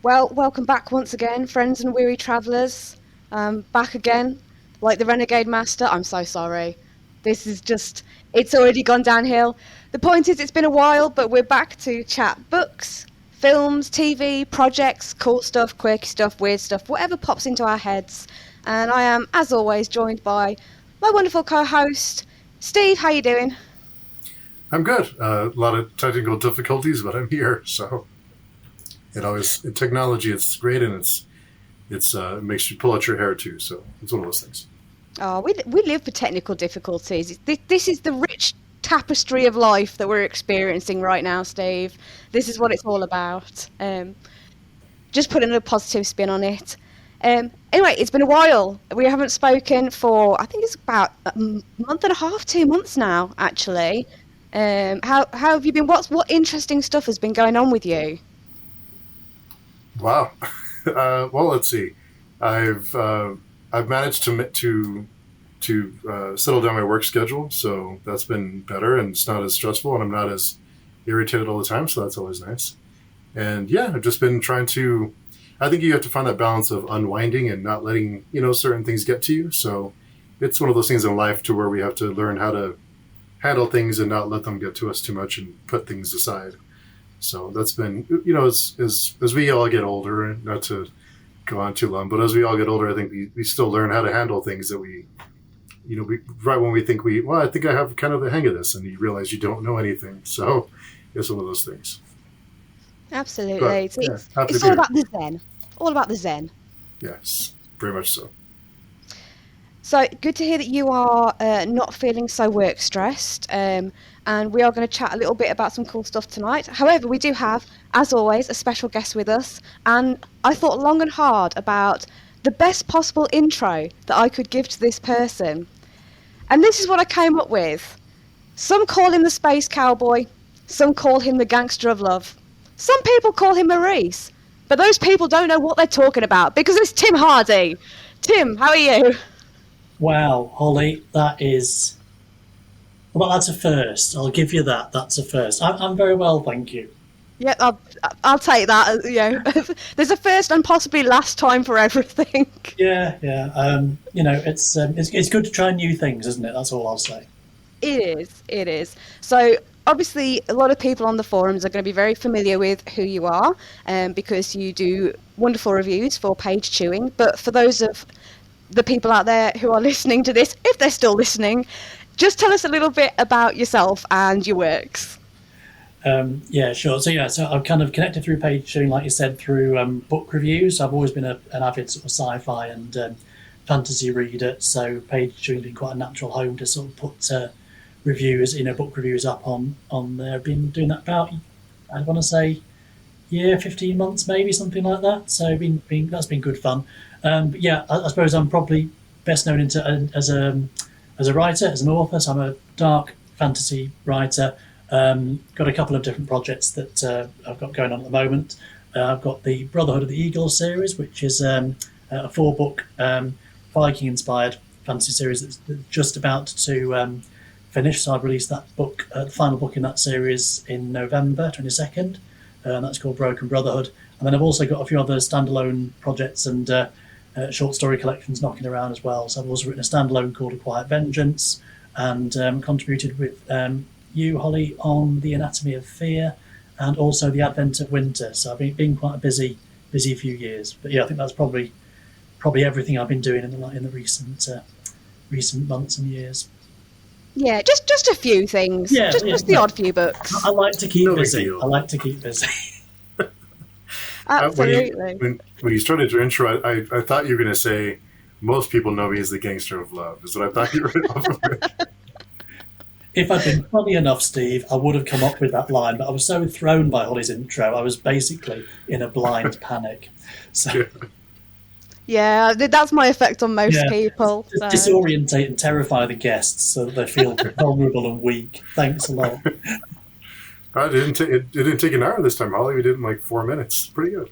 Well, welcome back once again, friends and weary travellers. Back again, like the Renegade Master. I'm so sorry. This is just, it's already gone downhill. The point is, it's been a while, but we're back to chat books, films, TV, projects, cool stuff, quirky stuff, weird stuff, whatever pops into our heads. And I am, as always, joined by my wonderful co-host, Steve. How you doing? I'm good. A lot of technical difficulties, but I'm here. So technology. It's great, and it makes you pull out your hair too. So it's one of those things. Oh, we live for technical difficulties. This is the rich tapestry of life that we're experiencing right now, Steve. This is what it's all about. Just putting a positive spin on it. Anyway, it's been a while. We haven't spoken for, I think it's about a month and a half, 2 months now, actually. How have you been? What interesting stuff has been going on with you? Wow. Well, let's see. I've managed to settle down my work schedule, so that's been better, and it's not as stressful, and I'm not as irritated all the time. So that's always nice. And yeah, I've just been trying to. I think you have to find that balance of unwinding and not letting certain things get to you. So it's one of those things in life to where we have to learn how to handle things and not let them get to us too much and put things aside. So that's been, as we all get older, not to go on too long, but as we all get older, I think we still learn how to handle things that we right when we think I think I have kind of the hang of this, and you realize you don't know anything. So it's one of those things. Absolutely. But, it's all about the Zen. All about the Zen. Yes, very much so. So good to hear that you are not feeling so work stressed. And we are going to chat a little bit about some cool stuff tonight. However, we do have, as always, a special guest with us. And I thought long and hard about the best possible intro that I could give to this person. And this is what I came up with. Some call him the space cowboy. Some call him the gangster of love. Some people call him Maurice. But those people don't know what they're talking about because it's Tim Hardie. Tim, how are you? Wow, Holly, that's a first. I'll give you that. That's a first. I'm very well, thank you. Yeah, I'll take that. There's a first and possibly last time for everything. Yeah. It's good to try new things, isn't it? That's all I'll say. It is. So obviously, a lot of people on the forums are going to be very familiar with who you are, because you do wonderful reviews for Page Chewing. But for those of the people out there who are listening to this, if they're still listening, just tell us a little bit about yourself and your works. Yeah, sure. So I've kind of connected through Page Chewing, like you said, through book reviews. I've always been an avid sort of sci-fi and fantasy reader, so Page Chewing has been quite a natural home to sort of put reviews, book reviews up on there. I've been doing that about, I want to say, 15 months, maybe something like that. So that's been good fun. But yeah, I suppose I'm probably best known as a writer, as an author. So I'm a dark fantasy writer. Got a couple of different projects that I've got going on at the moment. I've got the Brotherhood of the Eagle series, which is a 4-book Viking-inspired fantasy series that's just about to finish. So I've released that book, the final book in that series, in November 22nd. That's called Broken Brotherhood. And then I've also got a few other standalone projects and short story collections knocking around as well. So I've also written a standalone called A Quiet Vengeance, and contributed with you, Holly, on The Anatomy of Fear and also The Advent of Winter. So I've been quite a busy few years. But yeah, I think that's probably everything I've been doing in the recent months and years. Yeah, just a few things. Yeah, just the odd few books. I like to keep busy. Absolutely. When you started your intro, I thought you were going to say, most people know me as the gangster of love, is what I thought you were off of it. If I'd been funny enough, Steve, I would have come up with that line, but I was so thrown by Holly's intro, I was basically in a blind panic. So. Yeah, that's my effect on most people. So. Disorientate and terrify the guests so that they feel vulnerable and weak. Thanks a lot. It didn't take an hour this time, Holly. We did it in like 4 minutes. Pretty good.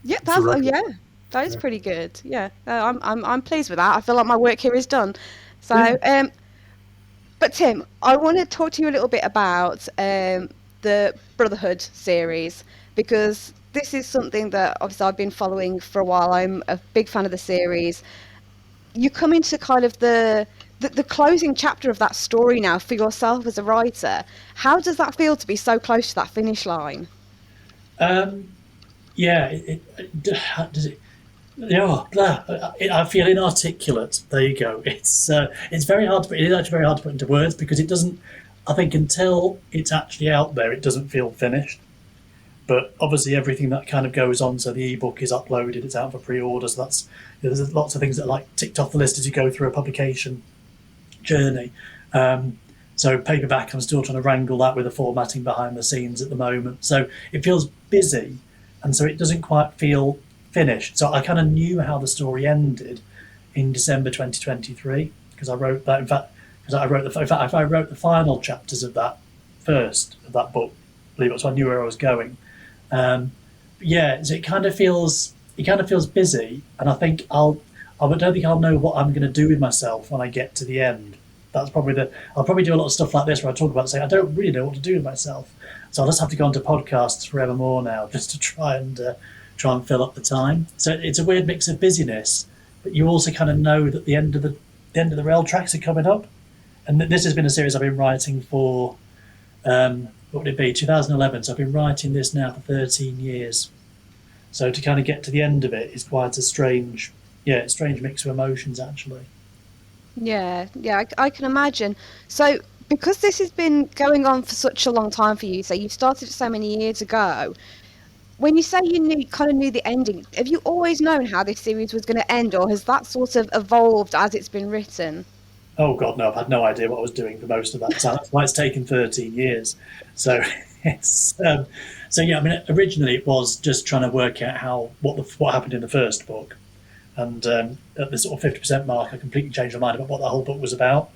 Yeah, that is pretty good. Yeah, I'm pleased with that. I feel like my work here is done. So, but Tim, I want to talk to you a little bit about the Brotherhood series, because this is something that obviously I've been following for a while. I'm a big fan of the series. You come into kind of the closing chapter of that story now for yourself as a writer. How does that feel to be so close to that finish line? Yeah, does it? Yeah, I feel inarticulate. There you go. It's very hard to put. It is actually very hard to put into words because it doesn't. I think until it's actually out there, it doesn't feel finished. But obviously, everything that kind of goes on. So the ebook is uploaded. It's out for pre-order. So that's there's lots of things that are like ticked off the list as you go through a publication journey. So paperback, I'm still trying to wrangle that with the formatting behind the scenes at the moment. So it feels busy, and so it doesn't quite feel finished. So I kind of knew how the story ended in December 2023 because I wrote that. In fact, because I wrote the final chapters of that book, believe it, so I knew where I was going. Yeah, so it kind of feels busy, and I think I don't think I'll know what I'm going to do with myself when I get to the end. That's probably I'll probably do a lot of stuff like this where I talk about saying I don't really know what to do with myself, so I'll just have to go onto podcasts forevermore now just to try and fill up the time. So it's a weird mix of busyness, but you also kind of know that the end of the rail tracks are coming up, and this has been a series I've been writing for. What would it be? 2011. So I've been writing this now for 13 years. So to kind of get to the end of it is quite a strange mix of emotions, actually. Yeah, I can imagine. So, because this has been going on for such a long time for you, so you started it so many years ago, when you say you kind of knew the ending, have you always known how this series was going to end, or has that sort of evolved as it's been written? Oh God, no! I've had no idea what I was doing for most of that time. That's why it's taken 13 years. So so yeah. I mean, originally it was just trying to work out what happened in the first book. And at the sort of 50% mark, I completely changed my mind about what the whole book was about.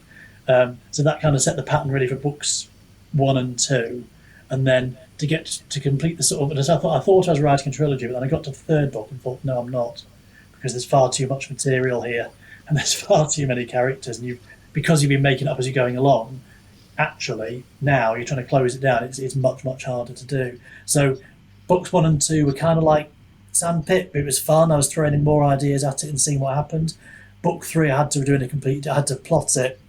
So that kind of set the pattern really for books 1 and 2. And then to get to complete the sort of, I thought I was writing a trilogy, but then I got to the third book and thought, no, I'm not, because there's far too much material here, and there's far too many characters, and because you've been making it up as you're going along, actually now you're trying to close it down. It's much harder to do. So books 1 and 2 were kind of like sandpit. It was fun. I was throwing in more ideas at it and seeing what happened. Book 3, I had to plot it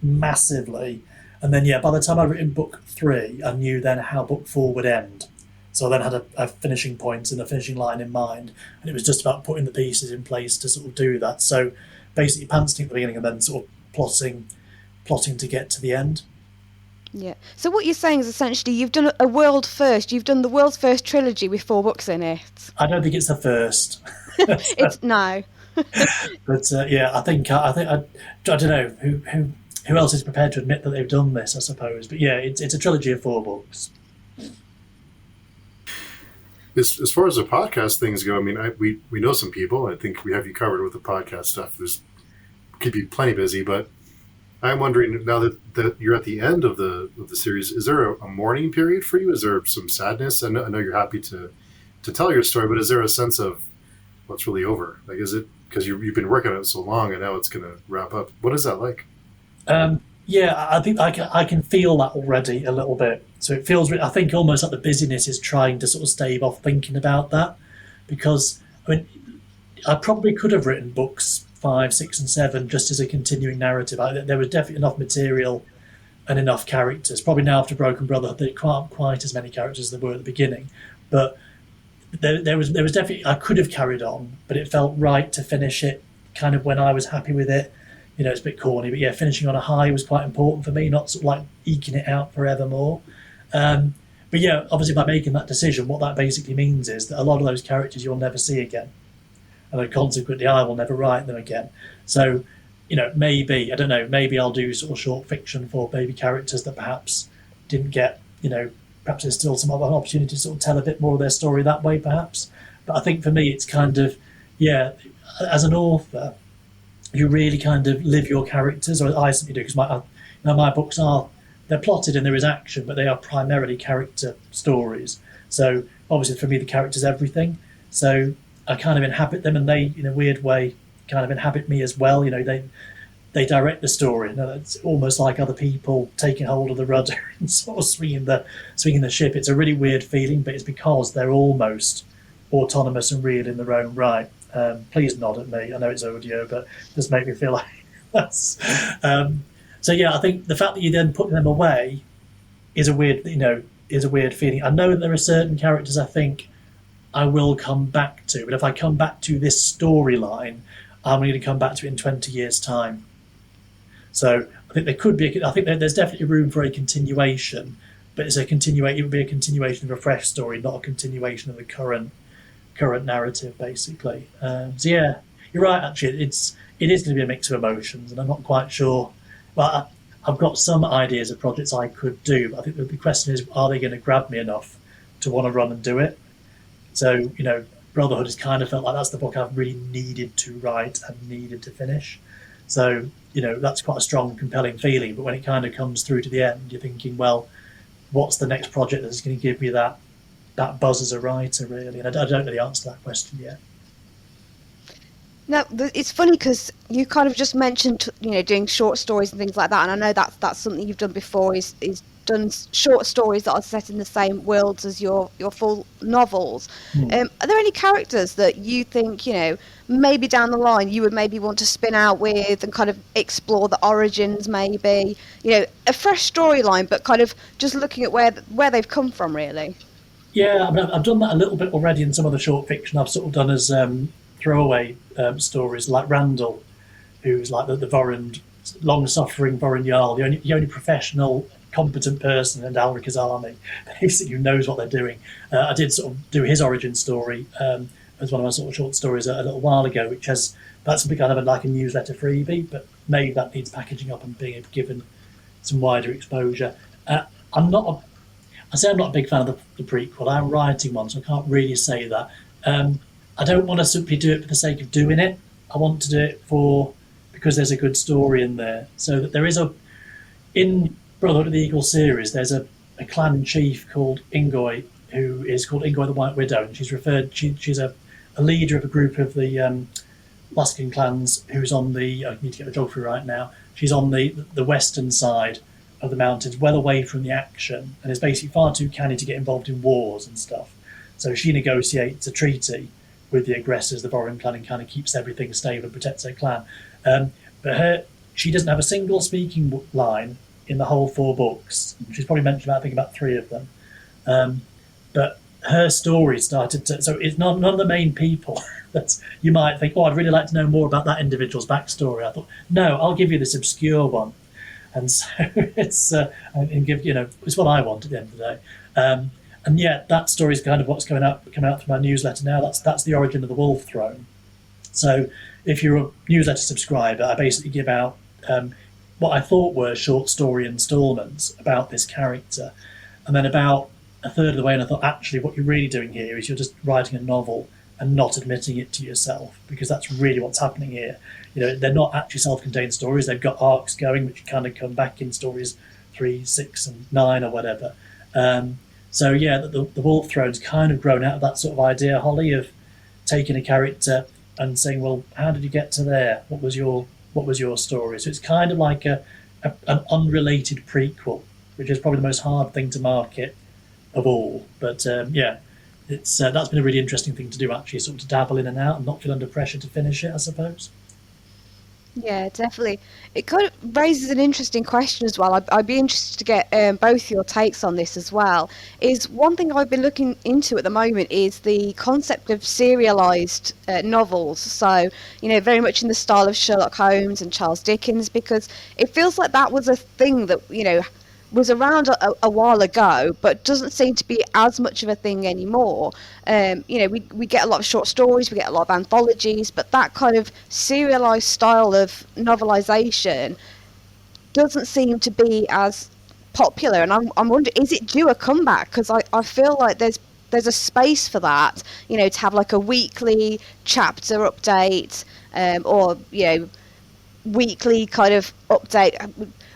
massively, and then by the time I'd written book 3, I knew then how book 4 would end. So I then had a finishing point and a finishing line in mind, and it was just about putting the pieces in place to sort of do that. So basically, pantsing at the beginning and then sort of plotting to get to the end. Yeah. So what you're saying is essentially you've done a world first. You've done the world's first trilogy with 4 books in it. I don't think it's the first. It's no. But I think I don't know who else is prepared to admit that they've done this, I suppose. But yeah, it's a trilogy of 4 books. As far as the podcast things go, I mean, we know some people. I think we have you covered with the podcast stuff. Keep you plenty busy, but I'm wondering now that you're at the end of the series, is there a mourning period for you? Is there some sadness? I know you're happy to tell your story, but is there a sense of what's really over? Like, is it because you've been working on it so long and now it's going to wrap up? What is that like? Yeah, I think I can feel that already a little bit. So it feels, I think, almost like the busyness is trying to sort of stave off thinking about that, because I mean, I probably could have written books 5, 6, and 7 just as a continuing narrative. There was definitely enough material and enough characters. Probably now after Broken Brotherhood, there aren't quite as many characters as there were at the beginning, but there was definitely, I could have carried on, but it felt right to finish it kind of when I was happy with it. You know, it's a bit corny, but yeah, finishing on a high was quite important for me, not sort of like eking it out forevermore. But yeah, obviously by making that decision, what that basically means is that a lot of those characters you'll never see again, and then consequently I will never write them again. So, you know, maybe I'll do sort of short fiction for maybe characters that perhaps didn't get, you know, perhaps there's still some other opportunity to sort of tell a bit more of their story that way, perhaps. But I think for me, it's kind of, yeah, as an author, you really kind of live your characters, or I certainly do, because my books they're plotted and there is action, but they are primarily character stories. So obviously for me, the character's everything. So I kind of inhabit them, and they, in a weird way, kind of inhabit me as well. You know, they direct the story. You it's almost like other people taking hold of the rudder and sort of swinging the ship. It's a really weird feeling, but it's because they're almost autonomous and real in their own right. Please nod at me. I know it's audio, but it does make me feel like that's. So yeah, I think the fact that you then put them away is a weird feeling. I know that there are certain characters I think I will come back to, but if I come back to this storyline, I'm going to come back to it in 20 years' time. So I think there could be. I think there's definitely room for a continuation, but it would be a continuation of a fresh story, not a continuation of the current narrative, basically. So yeah, you're right. Actually, it is going to be a mix of emotions, and I'm not quite sure. Well, I've got some ideas of projects I could do, but I think the question is, are they going to grab me enough to want to run and do it? So Brotherhood has kind of felt like that's the book I've really needed to write and needed to finish. So that's quite a strong, compelling feeling. But when it kind of comes through to the end, you're thinking, well, what's the next project that's going to give me that buzz as a writer, really? And I don't know the answer to that question yet. No, it's funny because you kind of just mentioned, doing short stories and things like that, and I know that's something you've done before. Is done short stories that are set in the same worlds as your full novels. Are there any characters that you think, maybe down the line you would maybe want to spin out with and kind of explore the origins, maybe, a fresh storyline, but kind of just looking at where they've come from, really? Yeah, I mean, I've done that a little bit already in some of the short fiction I've sort of done as throwaway stories, like Randall, who's like the Vorund, long-suffering Vorund Jarl, the only professional, competent person in Alrika's army, basically, who knows what they're doing. I did sort of do his origin story as one of my sort of short stories a little while ago, that's kind of like a newsletter freebie, but maybe that needs packaging up and being given some wider exposure. I'm not a big fan of the prequel. I'm writing one, so I can't really say that. I don't want to simply do it for the sake of doing it. I want to do it because there's a good story in there. So that there is in Brotherhood of the Eagle series, there's a clan chief called Ingoy, who is called Ingoy the White Widow, and she's a leader of a group of the Luskan clans who's on the, I need to get the geography right now, she's on the western side of the mountains, well away from the action, and is basically far too canny to get involved in wars and stuff. So she negotiates a treaty with the aggressors, the Vorund clan, and kind of keeps everything stable and protects her clan. But she doesn't have a single speaking line in the whole 4 books. She's probably mentioned I think about 3 of them. But her story started to, so it's none of the main people that you might think, I'd really like to know more about that individual's backstory. I thought, no, I'll give you this obscure one. And so it's it's what I want at the end of the day. And yet that story is kind of what's coming out through my newsletter now. That's the origin of the Wolf Throne. So if you're a newsletter subscriber, I basically give out what I thought were short story installments about this character. And then about a third of the way, and I thought, actually, what you're really doing here is you're just writing a novel and not admitting it to yourself, because that's really what's happening here. They're not actually self-contained stories. They've got arcs going, which kind of come back in stories 3, 6, and 9 or whatever. So yeah, the Wolf Throne's kind of grown out of that sort of idea, Holly, of taking a character and saying, well, how did you get to there? What was your story? So it's kind of like an unrelated prequel, which is probably the most hard thing to market of all. But it's that's been a really interesting thing to do, actually, sort of to dabble in and out and not feel under pressure to finish it, I suppose. Yeah, definitely. It kind of raises an interesting question as well. I'd be interested to get both your takes on this as well. Is one thing I've been looking into at the moment is the concept of serialized novels. So, very much in the style of Sherlock Holmes and Charles Dickens, because it feels like that was a thing that, was around a while ago, but doesn't seem to be as much of a thing anymore. We get a lot of short stories, we get a lot of anthologies, but that kind of serialized style of novelization doesn't seem to be as popular. And I'm wondering, is it due a comeback? Because I feel like there's a space for that, to have like a weekly chapter update, or weekly kind of update.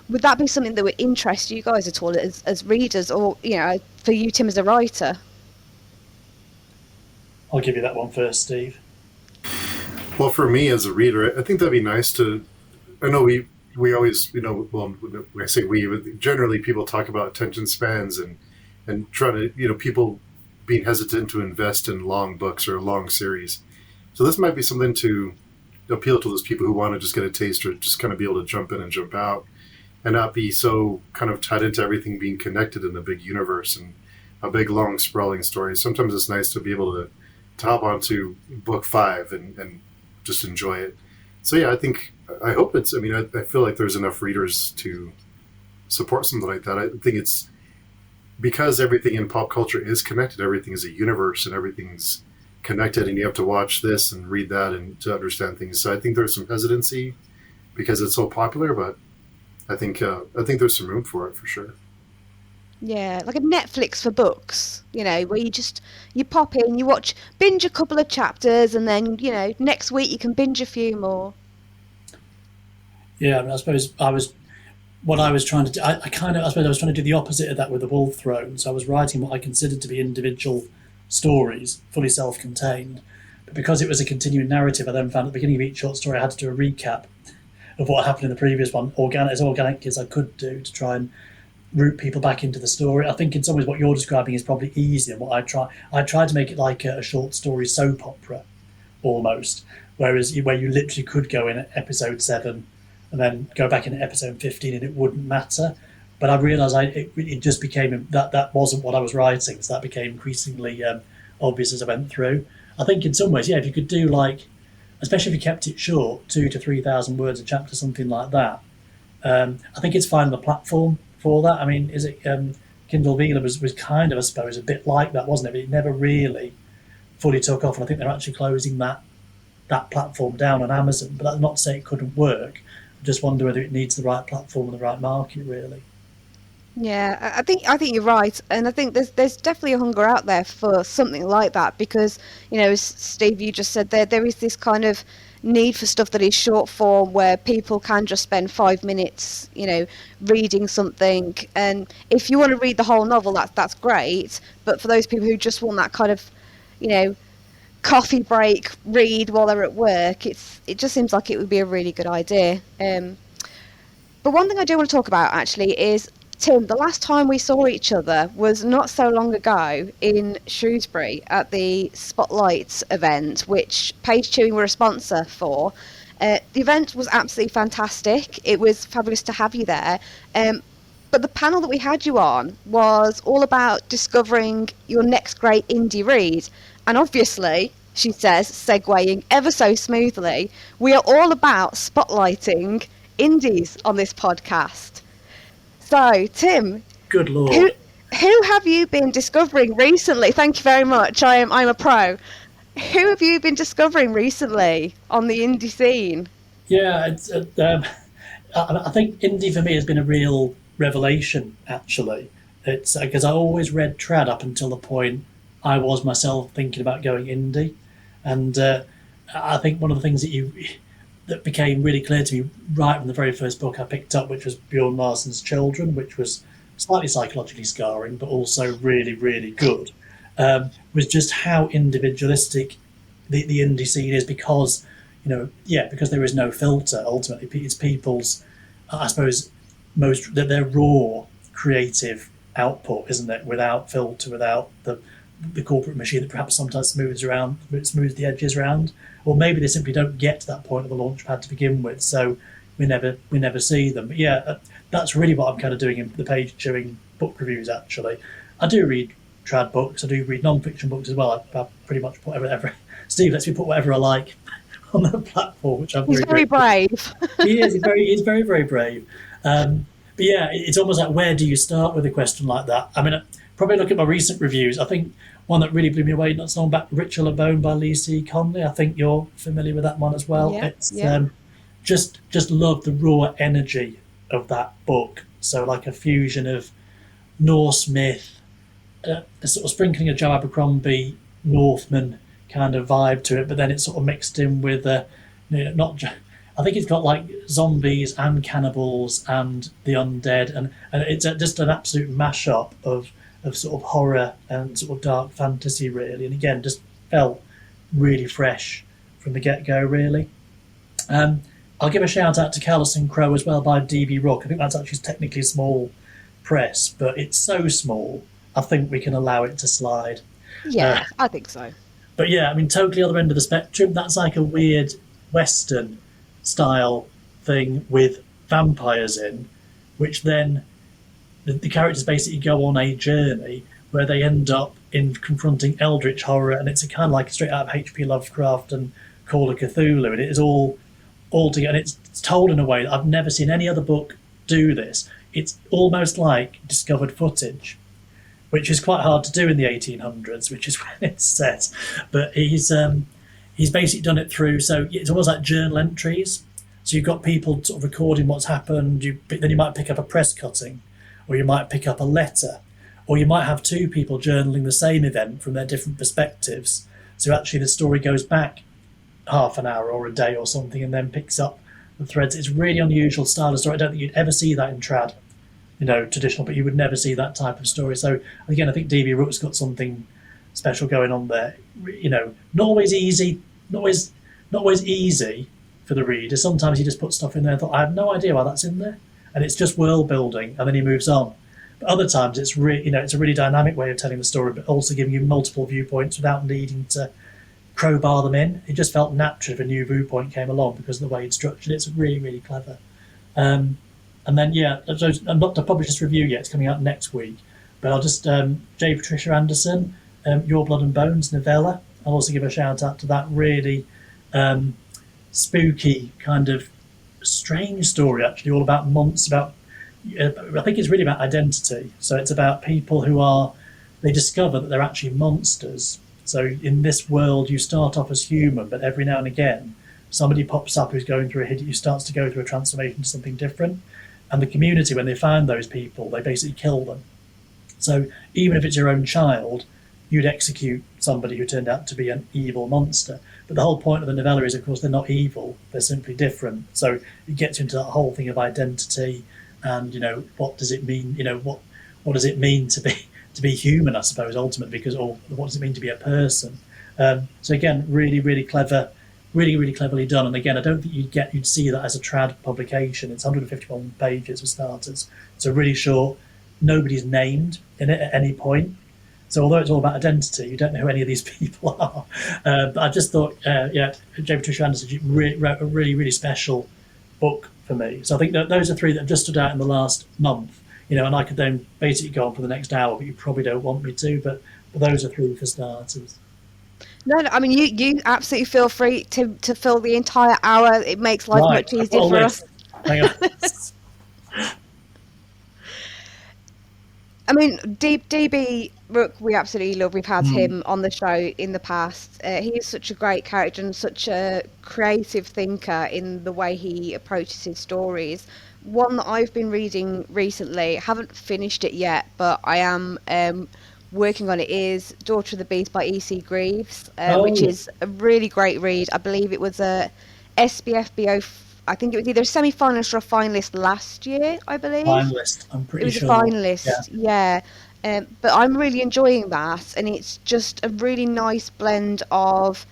Would that be something that would interest you guys at all as readers, or for you, Tim, as a writer? I'll give you that one first, Steve. Well, for me as a reader, I think that'd be nice to I know we always, well, when I say we, generally people talk about attention spans and trying to, people being hesitant to invest in long books or a long series. So this might be something to appeal to those people who want to just get a taste or just kind of be able to jump in and jump out and not be so kind of tied into everything being connected in a big universe and a big, long, sprawling story. Sometimes it's nice to be able to hop onto book 5 and just enjoy it. So yeah, I hope it's, I feel like there's enough readers to support something like that. I think it's because everything in pop culture is connected. Everything is a universe and everything's connected, and you have to watch this and read that and to understand things. So I think there's some hesitancy because it's so popular, but I think there's some room for it for sure. Yeah, like a Netflix for books, where you pop in, you binge a couple of chapters, and then, next week you can binge a few more. Yeah, I suppose what I was trying to do, I suppose I was trying to do the opposite of that with the Wolf Throne. So I was writing what I considered to be individual stories, fully self-contained. But because it was a continuing narrative, I then found at the beginning of each short story I had to do a recap of what happened in the previous one, as organic as I could do, to try and root people back into the story. I think in some ways what you're describing is probably easier. What I tried to make it like a short story soap opera, almost, where you literally could go in at episode 7 and then go back in at episode 15 and it wouldn't matter. But I realised it just became that wasn't what I was writing, so that became increasingly obvious as I went through. I think in some ways, yeah, if you could do especially if you kept it short, 2,000 to 3,000 words a chapter, something like that. I think it's finding the platform for that. I mean, is it Kindle Vila was kind of, I suppose, a bit like that, wasn't it? But it never really fully took off, and I think they're actually closing that platform down on Amazon. But that's not to say it couldn't work. I just wonder whether it needs the right platform and the right market, really. Yeah, I think you're right, and I think there's definitely a hunger out there for something like that because, as Steve, you just said, there is this kind of need for stuff that is short form where people can just spend 5 minutes, reading something. And if you want to read the whole novel, that's great. But for those people who just want that kind of, coffee break read while they're at work, it just seems like it would be a really good idea. But one thing I do want to talk about actually is, Tim, the last time we saw each other was not so long ago in Shrewsbury at the Spotlight event, which Page Chewing were a sponsor for. The event was absolutely fantastic. It was fabulous to have you there. But the panel that we had you on was all about discovering your next great indie read. And obviously, she says, segueing ever so smoothly, we are all about spotlighting indies on this podcast. So, Tim, good Lord, who have you been discovering recently? Thank you very much. I'm a pro. Who have you been discovering recently on the indie scene? Yeah, I think indie for me has been a real revelation. Actually, it's because I always read trad up until the point I was myself thinking about going indie, and I think one of the things that became really clear to me right from the very first book I picked up, which was Bjorn Larsen's Children, which was slightly psychologically scarring, but also really, really good, was just how individualistic the indie scene is because, because there is no filter, ultimately. It's people's, I suppose, their raw creative output, isn't it? Without filter, without the corporate machine that perhaps sometimes smooths the edges around, or maybe they simply don't get to that point of the launch pad to begin with, so we never see them. But yeah, that's really what I'm kind of doing in the Page Chewing book reviews. Actually, I do read trad books, I do read non-fiction books as well. I pretty much put whatever Steve lets me put whatever I like on the platform, which I'm very brave. He is. He's very, very brave. But yeah, it's almost like, where do you start with a question like that? I mean, probably look at my recent reviews. I think one that really blew me away not so long back, Ritual of Bone by Lee C. Conley. I think you're familiar with that one as well. Yeah, Just love the raw energy of that book. So like a fusion of Norse myth, a sort of sprinkling of Joe Abercrombie, Northman kind of vibe to it, but then it's sort of mixed in with I think it's got like zombies and cannibals and the undead, and it's just an absolute mashup of sort of horror and sort of dark fantasy, really. And again, just felt really fresh from the get-go, really. I'll give a shout out to Callus and Crow as well by D.B. Rook. I think that's actually technically a small press, but it's so small, I think we can allow it to slide. Yeah, I think so. But yeah, I mean, totally other end of the spectrum. That's like a weird Western style thing with vampires in, which then the characters basically go on a journey where they end up in confronting eldritch horror, and it's a kind of like straight out of H.P. Lovecraft and Call of Cthulhu, and it is all together. And it's told in a way that I've never seen any other book do this. It's almost like discovered footage, which is quite hard to do in the 1800s, which is when it's set. But he's basically done it through, so it's almost like journal entries. So you've got people sort of recording what's happened. Then you might pick up a press cutting, or you might pick up a letter, or you might have two people journaling the same event from their different perspectives. So actually the story goes back half an hour or a day or something, and then picks up the threads. It's really unusual style of story. I don't think you'd ever see that in trad, traditional, but you would never see that type of story. So again, I think D.B. Rook's got something special going on there. Not always easy, not always easy for the reader. Sometimes he just puts stuff in there and thought, I have no idea why that's in there, and it's just world building, and then he moves on. But other times it's it's a really dynamic way of telling the story, but also giving you multiple viewpoints without needing to crowbar them in. It just felt natural if a new viewpoint came along because of the way it's structured. It's really, really clever. And then, I'm not to publish this review yet. It's coming out next week. But I'll just, J. Patricia Anderson, Your Blood and Bones novella. I'll also give a shout out to that really spooky, kind of strange story, actually, all about months, I think it's really about identity. So it's about people they discover that they're actually monsters. So in this world, you start off as human, but every now and again, somebody pops up who's going through who starts to go through a transformation to something different. And the community, when they find those people, they basically kill them. So even if it's your own child, you'd execute somebody who turned out to be an evil monster. But the whole point of the novella is, of course, they're not evil; they're simply different. So it gets into that whole thing of identity, and what does it mean? What does it mean to be human? I suppose ultimately, or what does it mean to be a person? So again, really, really clever. Really, really cleverly done. And again, I don't think you'd see that as a trad publication. It's 151 pages for starters. So really short. Nobody's named in it at any point. So although it's all about identity, you don't know who any of these people are. But I just thought, J. Patricia Anderson wrote a really, really special book for me. So I think that those are three that have just stood out in the last month. And I could then basically go on for the next hour, but you probably don't want me to. But those are three for starters. No, I mean, you absolutely feel free to fill the entire hour. It makes life much easier for us. Hang on. I mean, DB Rook, we absolutely love. We've had him on the show in the past. He is such a great character and such a creative thinker in the way he approaches his stories. One that I've been reading recently, haven't finished it yet, but I am working on it, is Daughter of the Beast by E.C. Greaves, which is a really great read. I believe it was a SBFBO, I think it was either a semi-finalist or a finalist last year, I believe. Finalist, I'm pretty sure. It was a finalist, yeah. But I'm really enjoying that, and it's just a really nice blend of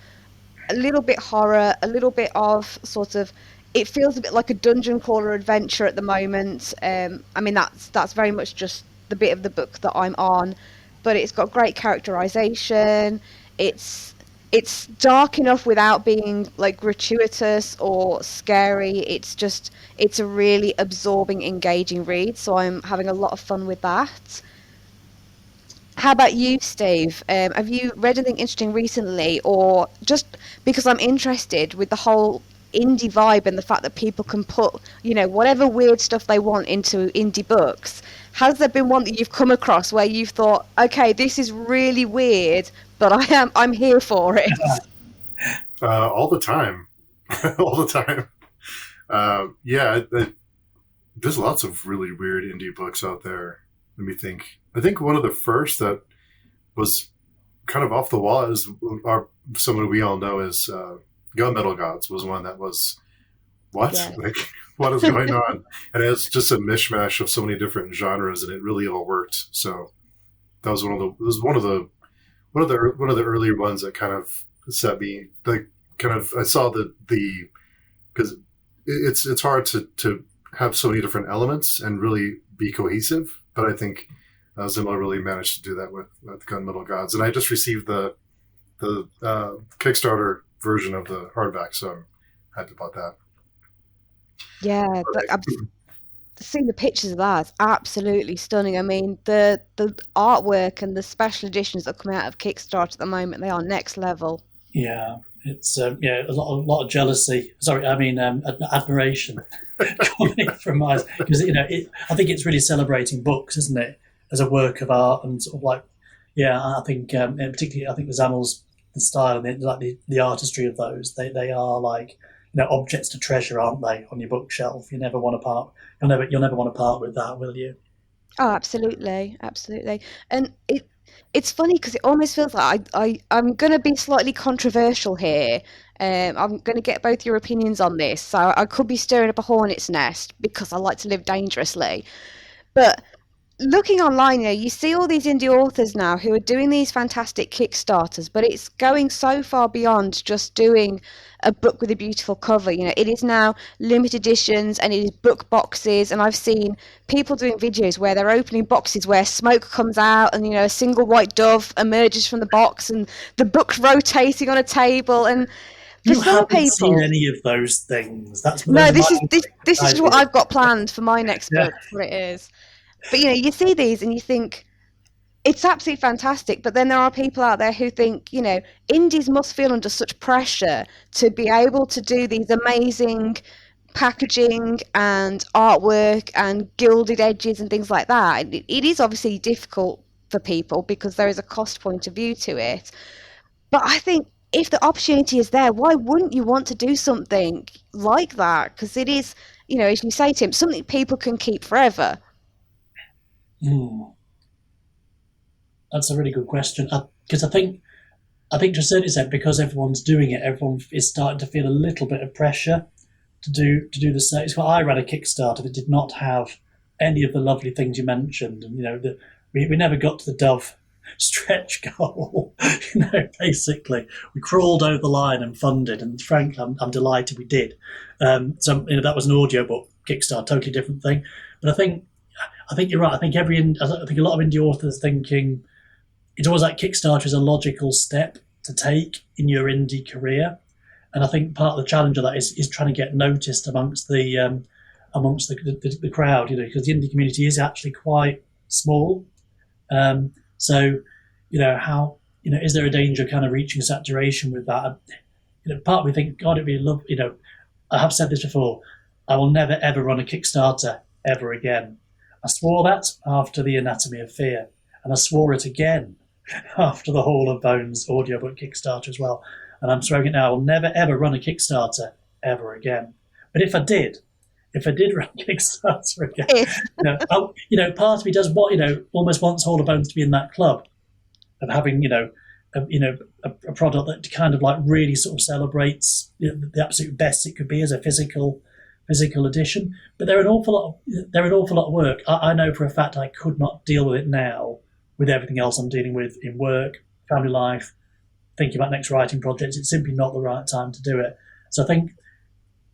a little bit horror, a little bit of sort of, it feels a bit like a dungeon crawler adventure at the moment. I mean, that's very much just the bit of the book that I'm on. But it's got great characterization. It's dark enough without being like gratuitous or scary. It's a really absorbing, engaging read. So I'm having a lot of fun with that. How about you, Steve? Have you read anything interesting recently, or just because I'm interested with the whole indie vibe and the fact that people can put, whatever weird stuff they want into indie books? Has there been one that you've come across where you've thought, okay, this is really weird, but I'm here for it? All the time. All the time. There's lots of really weird indie books out there. Let me think. I think one of the first that was kind of off the wall is someone we all know is Gunmetal Gods was one that was, what? Yeah. Like, what is going on? And it's just a mishmash of so many different genres, and it really all worked. So that was one of the earlier ones that kind of set me, like, kind of, I saw because it's hard to have so many different elements and really be cohesive. But I think Zimla really managed to do that with Gunmetal Gods. And I just received the Kickstarter version of the hardback, so I'm happy about that. Yeah, I've seen the pictures of that. It's absolutely stunning. I mean, the artwork and the special editions that come out of Kickstarter at the moment, they are next level. Yeah, it's a lot of jealousy. Sorry, I mean admiration coming from us, because I think it's really celebrating books, isn't it, as a work of art, and sort of like, I think particularly I think the Zamels, the style and the artistry of those, they are like objects to treasure, aren't they, on your bookshelf? You never want to part. You'll never want to part with that, will you? Oh, absolutely, absolutely. And it's funny because it almost feels like I'm going to be slightly controversial here. I'm going to get both your opinions on this. So I could be stirring up a hornet's nest because I like to live dangerously. But looking online, you see all these indie authors now who are doing these fantastic Kickstarters, but it's going so far beyond just doing a book with a beautiful cover. It is now limited editions and it is book boxes. And I've seen people doing videos where they're opening boxes where smoke comes out and, a single white dove emerges from the box and the book's rotating on a table. And for some people, seen any of those things. This is what I've got planned for my next book. What it is. But you see these and you think it's absolutely fantastic. But then there are people out there who think, indies must feel under such pressure to be able to do these amazing packaging and artwork and gilded edges and things like that. It is obviously difficult for people because there is a cost point of view to it. But I think if the opportunity is there, why wouldn't you want to do something like that? Because it is, as you say, Tim, something people can keep forever. That's a really good question, because I think to a certain extent, because everyone's doing it, everyone is starting to feel a little bit of pressure to do the same. It's why I ran a Kickstarter that did not have any of the lovely things you mentioned, and we never got to the dove stretch goal. Basically we crawled over the line and funded, and frankly I'm delighted we did. So that was an audiobook Kickstarter, totally different thing. But I think you're right. I think a lot of indie authors are thinking it's always like Kickstarter is a logical step to take in your indie career, and I think part of the challenge of that is trying to get noticed amongst the crowd, because the indie community is actually quite small. So how is there a danger of kind of reaching saturation with that? Part of me think, God, it'd be lovely. I have said this before. I will never ever run a Kickstarter ever again. I swore that after the Anatomy of Fear, and I swore it again after the Hall of Bones audiobook Kickstarter as well. And I'm swearing it now. I will never ever run a Kickstarter ever again. But if I did run Kickstarter again, part of me does almost wants Hall of Bones to be in that club of having a product that kind of like really sort of celebrates the absolute best it could be as a physical edition. But they're an awful lot of work. I know for a fact I could not deal with it now with everything else I'm dealing with in work, family life, thinking about next writing projects. It's simply not the right time to do it. So I think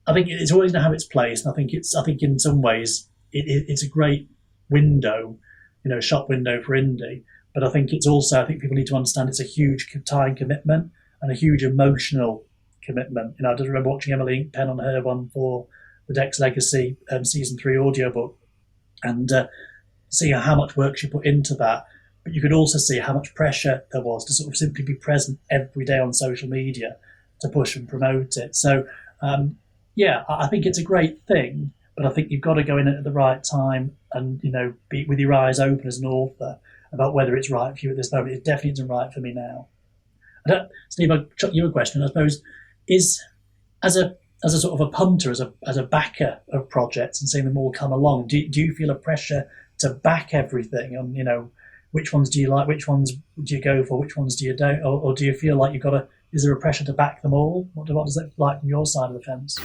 it's always going to have its place, and I think in some ways it's a great window, shop window for indie. But I think people need to understand it's a huge time commitment and a huge emotional commitment. I just remember watching Emily Inkpen on her one for the Dex Legacy season 3 audiobook, and seeing how much work she put into that. But you could also see how much pressure there was to sort of simply be present every day on social media to push and promote it. So I think it's a great thing, but I think you've got to go in at the right time and be with your eyes open as an author about whether it's right for you at this moment. It definitely isn't right for me now. Steve, I'll chuck you a question. I suppose is as a sort of a punter, as a backer of projects and seeing them all come along, do you feel a pressure to back everything? On which ones do you like, which ones do you go for, which ones do you don't, or do you feel like you've got to? Is there a pressure to back them all? What does it like from your side of the fence?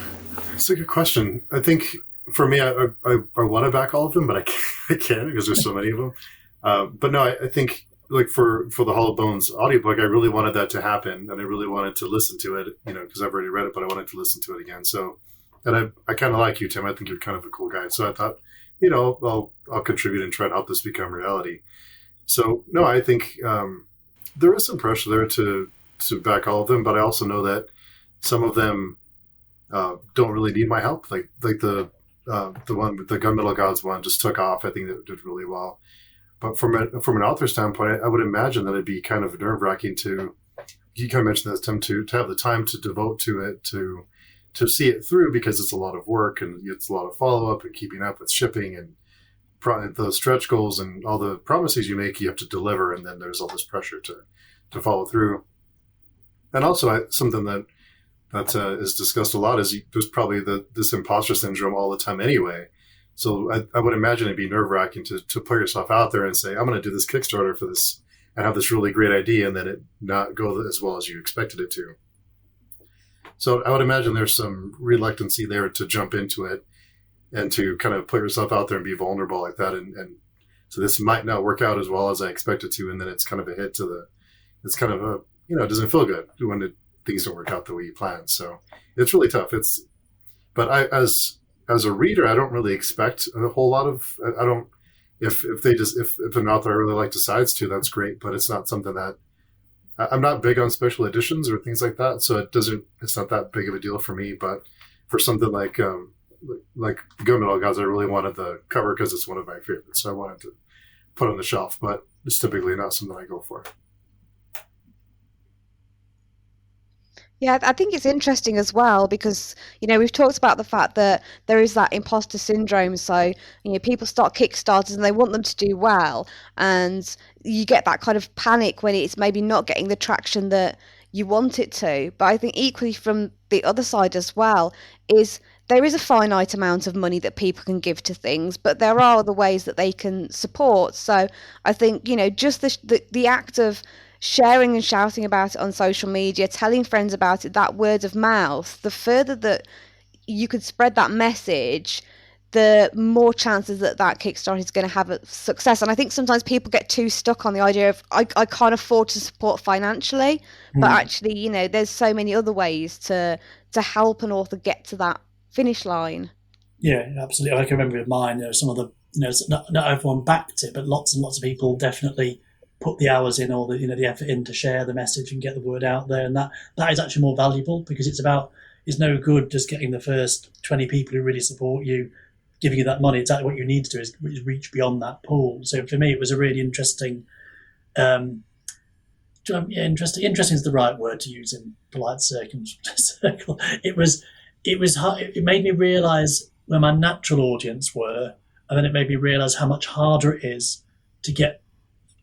That's a good question. I think for me, I want to back all of them, but I can't because there's so many of them. But no, I think like for the Hall of Bones audiobook, I really wanted that to happen, and I really wanted to listen to it, because I've already read it, but I wanted to listen to it again. So And I kind of like you, Tim. I think you're kind of a cool guy. So I thought, I'll contribute and try to help this become reality. So no, I think there is some pressure there to back all of them, but I also know that some of them don't really need my help. Like the one with the Gunmetal Gods one just took off. I think that did really well. But from an author standpoint, I would imagine that it'd be kind of nerve-wracking to, you kind of mentioned this, Tim, to have the time to devote to it, to see it through, because it's a lot of work and it's a lot of follow-up and keeping up with shipping and the stretch goals and all the promises you make, you have to deliver, and then there's all this pressure to follow through. And also something that is discussed a lot is there's probably this imposter syndrome all the time anyway. So I would imagine it'd be nerve-wracking to put yourself out there and say, I'm going to do this Kickstarter for this and have this really great idea, and then it not go as well as you expected it to. So I would imagine there's some reluctancy there to jump into it and to kind of put yourself out there and be vulnerable like that. And so this might not work out as well as I expected to, and then it's kind of a hit to it's kind of it doesn't feel good when things don't work out the way you planned. So it's really tough. But as a reader, I don't really expect a whole lot of, I don't, if an author I really like decides to, that's great, but it's not something that, I'm not big on special editions or things like that. So it's not that big of a deal for me, but for something like Gunmetal Gods, I really wanted the cover because it's one of my favorites. So I wanted to put on the shelf, but it's typically not something I go for. Yeah, I think it's interesting as well because, we've talked about the fact that there is that imposter syndrome. So, people start Kickstarters and they want them to do well. And you get that kind of panic when it's maybe not getting the traction that you want it to. But I think equally from the other side as well is there is a finite amount of money that people can give to things, but there are other ways that they can support. So I think, just the act of sharing and shouting about it on social media, telling friends about it, that word of mouth, the further that you could spread that message, the more chances that Kickstarter is going to have a success. And I think sometimes people get too stuck on the idea of, I can't afford to support financially, but actually, there's so many other ways to help an author get to that finish line. Yeah, absolutely. I can remember with mine, some of the, not everyone backed it, but lots and lots of people definitely put the hours in, or the effort in to share the message and get the word out there, and that is actually more valuable, because it's no good just getting the first 20 people who really support you giving you that money. Exactly what you need to do is reach beyond that pool. So for me, it was a really interesting. Interesting is the right word to use in polite circle. It made me realise where my natural audience were, and then it made me realise how much harder it is to get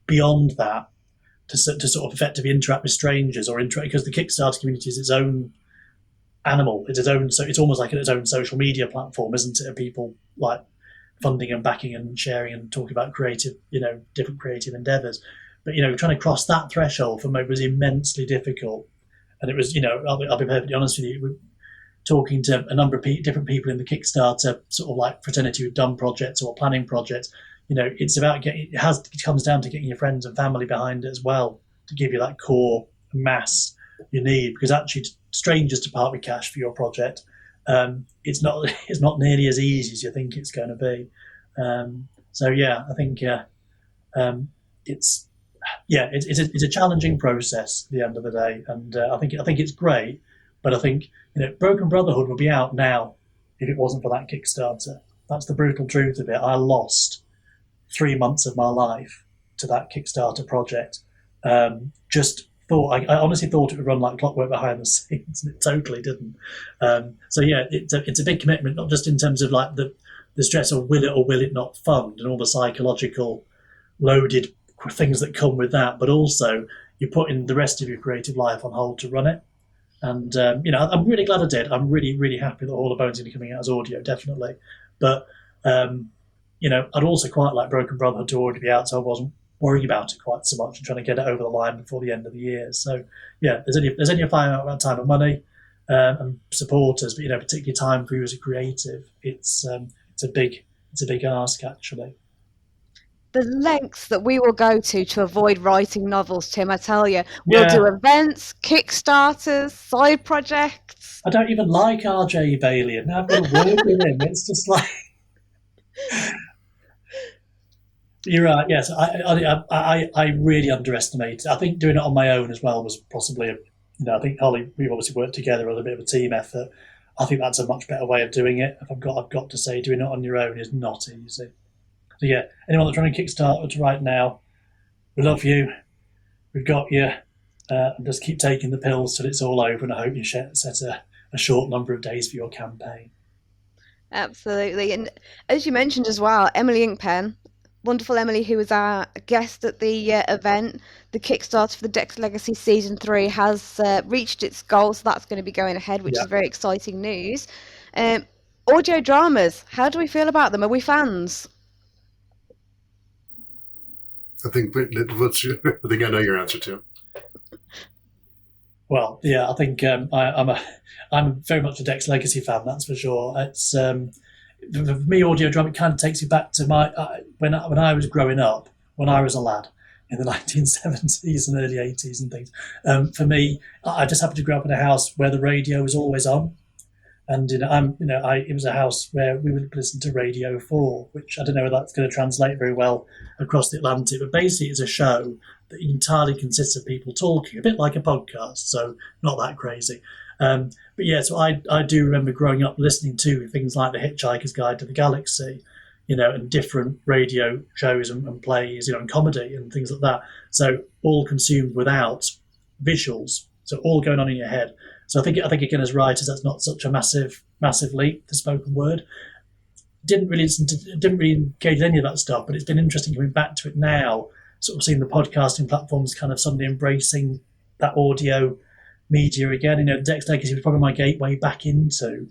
beyond that, to sort of effectively interact with strangers or because the Kickstarter community is its own animal. It's its own, so it's almost like its own social media platform, isn't it? And people like funding and backing and sharing and talking about creative, different creative endeavours. But trying to cross that threshold for me was immensely difficult. And it was, I'll be perfectly honest with you, we're talking to a number of different people in the Kickstarter sort of like fraternity who've done projects or planning projects. It's about it comes down to getting your friends and family behind it as well to give you that core mass you need, because actually strangers to part with cash for your project, it's not nearly as easy as you think it's going to be. So yeah, I think it's a challenging process at the end of the day, and I think it's great, but I think Broken Brotherhood would be out now if it wasn't for that Kickstarter. That's the brutal truth of it. I lost 3 months of my life to that Kickstarter project. I honestly thought it would run like clockwork behind the scenes, and it totally didn't. So yeah, it's a big commitment, not just in terms of like the stress of will it or will it not fund and all the psychological loaded things that come with that, but also you're putting the rest of your creative life on hold to run it. And I'm really glad I did. I'm really, really happy that All the Bones are coming out as audio, definitely. But I'd also quite like Broken Brotherhood to already be out, so I wasn't worrying about it quite so much and trying to get it over the line before the end of the year. So yeah, there's only a finite amount of time and money and supporters, but particularly time for you as a creative. It's a big ask actually. the lengths that we will go to avoid writing novels, Tim, I tell you. We'll Yeah. do events, Kickstarters, side projects. I don't even like R.J. Bailey, and now I've got to work with him. It's just like... You're right. Yes, I really underestimated. I think doing it on my own as well was possibly I think Holly, we've obviously worked together as a bit of a team effort. I think that's a much better way of doing it. I've got to say, doing it on your own is not easy. So yeah, anyone that's running Kickstarter right now, we love you. We've got you. Just keep taking the pills till it's all over, and I hope you set a short number of days for your campaign. Absolutely. And as you mentioned as well, Emily Inkpen, wonderful Emily, who was our guest at the event, the Kickstarter for the Dex Legacy Season 3 has reached its goal, so that's going to be going ahead, which is very exciting news. Audio dramas, how do we feel about them? Are we fans? I think I know your answer too. Well, yeah, I think I'm very much a Dex Legacy fan. That's for sure. It's for me, audio drama. It kind of takes me back to my when I was growing up, when I was a lad in the 1970s and early 80s and things. For me, I just happened to grow up in a house where the radio was always on, and it was a house where we would listen to Radio 4, which I don't know if that's going to translate very well across the Atlantic, but basically it's a show that entirely consists of people talking, a bit like a podcast, so not that crazy. But yeah, so I do remember growing up listening to things like The Hitchhiker's Guide to the Galaxy, and different radio shows and plays, and comedy and things like that. So all consumed without visuals, so all going on in your head. So I think again, as writers, that's not such a massive leap to spoken word. Didn't really engage in any of that stuff, but it's been interesting coming back to it now, sort of seeing the podcasting platforms kind of suddenly embracing that audio media again. Dex Legacy was probably my gateway back into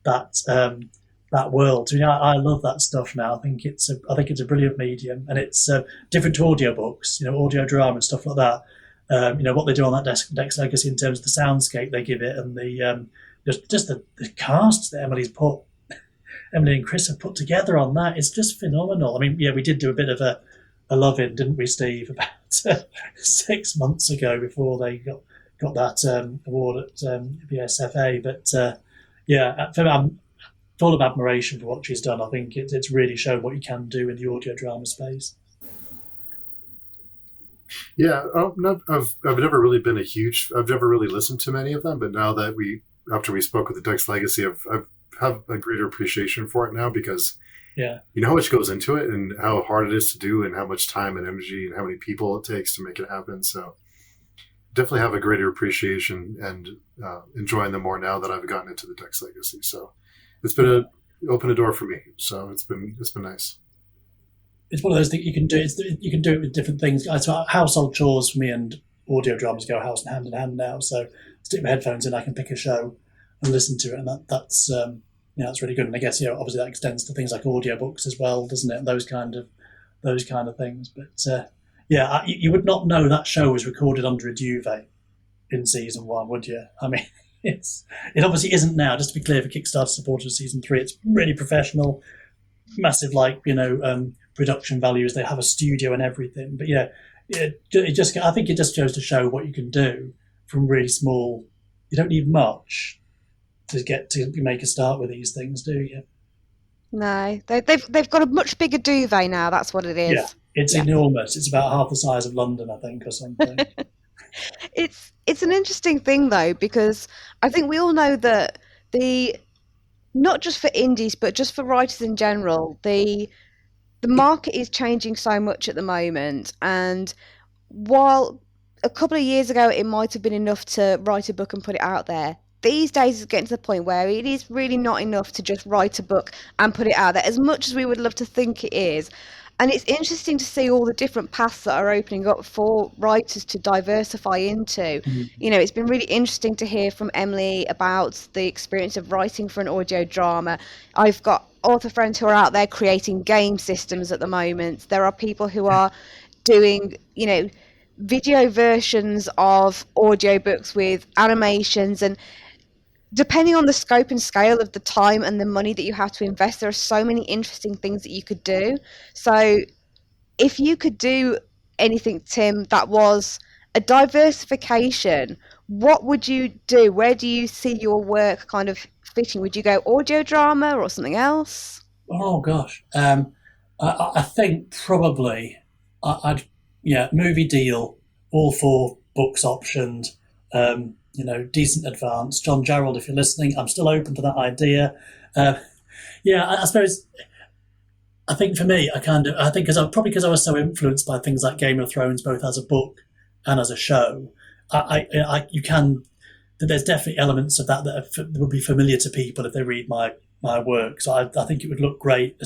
that world. I love that stuff now. I think it's a brilliant medium, and it's different to audiobooks, audio drama and stuff like that. What they do on that Dex Legacy in terms of the soundscape they give it, and the just the casts that Emily and Chris have put together on that. It's just phenomenal. I mean, yeah, we did do a bit of a love-in, didn't we, Steve, about 6 months ago before they got that award at BSFA. But yeah, I'm full of admiration for what she's done. I think it's really shown what you can do in the audio drama space. Yeah, I've never really been I've never really listened to many of them, but now that after we spoke with the Dex Legacy, I've have a greater appreciation for it now, because you know how much goes into it and how hard it is to do and how much time and energy and how many people it takes to make it happen. So definitely have a greater appreciation and enjoying them more now that I've gotten into the Dex Legacy. So it's been opened a door for me. So it's been nice. It's one of those things you can do. You can do it with different things. So household chores for me and audio dramas go hand in hand now. So stick my headphones in, I can pick a show and listen to it, and that's that's really good. And I guess obviously that extends to things like audiobooks as well, doesn't it? Those kind of things. But you would not know that show was recorded under a duvet in season 1, would you? I mean, it obviously isn't now. Just to be clear, for Kickstarter supporters of season 3, it's really professional, massive production values. They have a studio and everything. But yeah, I think it just goes to show what you can do from really small. You don't need much to get to make a start with these things, do you? No, they've got a much bigger duvet now. That's what it is. Yeah, it's enormous. It's about half the size of London, I think, or something. It's an interesting thing though, because I think we all know that not just for indies but just for writers in general, the market is changing so much at the moment. And while a couple of years ago it might have been enough to write a book and put it out there, these days it's getting to the point where it is really not enough to just write a book and put it out there, as much as we would love to think it is. And it's interesting to see all the different paths that are opening up for writers to diversify into. Mm-hmm. It's been really interesting to hear from Emily about the experience of writing for an audio drama. I've got author friends who are out there creating game systems at the moment. There are people who are doing, video versions of audiobooks with animations, and depending on the scope and scale of the time and the money that you have to invest, there are so many interesting things that you could do. So if you could do anything, Tim, that was a diversification, what would you do? Where do you see your work kind of fitting? Would you go audio drama or something else? Oh gosh, I think probably I'd yeah, movie deal, all for books optioned. Decent advance. John Jarrold, if you're listening, I'm still open to that idea. Uh, yeah, I suppose I think for me, I think because I was so influenced by things like Game of Thrones, both as a book and as a show. You can there's definitely elements of that that will be familiar to people if they read my work. So I think it would look great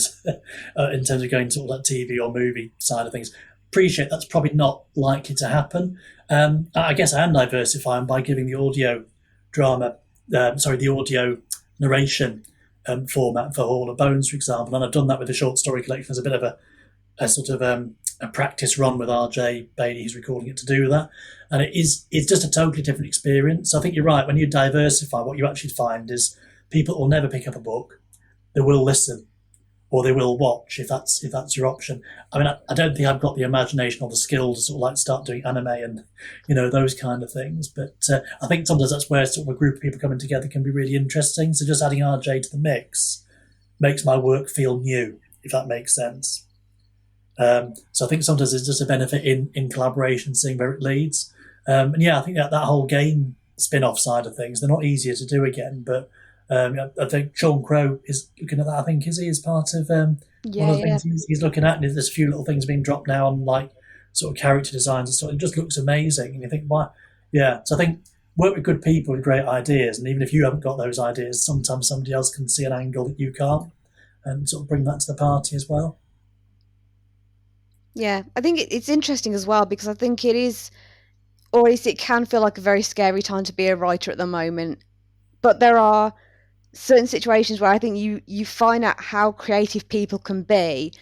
in terms of going to all that TV or movie side of things. Appreciate that's probably not likely to happen. I guess I am diversifying by giving the audio drama, the audio narration format for Hall of Bones, for example. And I've done that with the short story collection as a bit of a sort of a practice run with RJ Bailey, who's recording it, to do that. And it's just a totally different experience. So I think you're right. When you diversify, what you actually find is people will never pick up a book. They will listen or they will watch if that's your option. I mean, I don't think I've got the imagination or the skill to sort of like start doing anime and, those kind of things. But I think sometimes that's where sort of a group of people coming together can be really interesting. So just adding RJ to the mix makes my work feel new, if that makes sense. So I think sometimes it's just a benefit in collaboration, seeing where it leads. And yeah, I think that whole game spin-off side of things, they're not easier to do again. But I think Sean Crow is looking at that. I think is he as part of one of the things he's looking at. And there's a few little things being dropped now on like sort of character designs and stuff. It just looks amazing. And you think, why? Yeah. So I think work with good people with great ideas. And even if you haven't got those ideas, sometimes somebody else can see an angle that you can't and sort of bring that to the party as well. Yeah, I think it's interesting as well because I think it is, or at least it can feel like a very scary time to be a writer at the moment. But there are certain situations where I think you find out how creative people can be